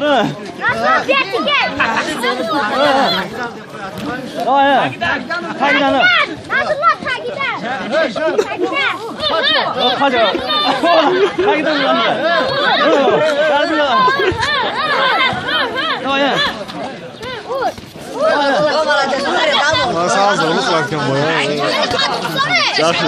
Bura. Nasıl betiga? Oya. Tagidani. Nazullo tagida. Tagida. Hadi. Tagidan ulanlar. Oya. Nasıl hazırlık varken boya? Yaxşı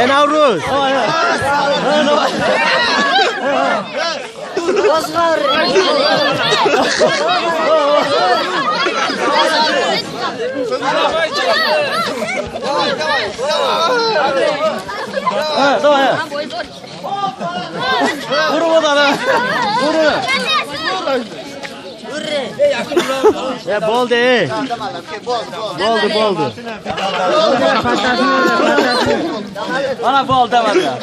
Navruz. Давай. Vurma da. Vurma. Ya boldu. Boldu. Ana boldu var ya.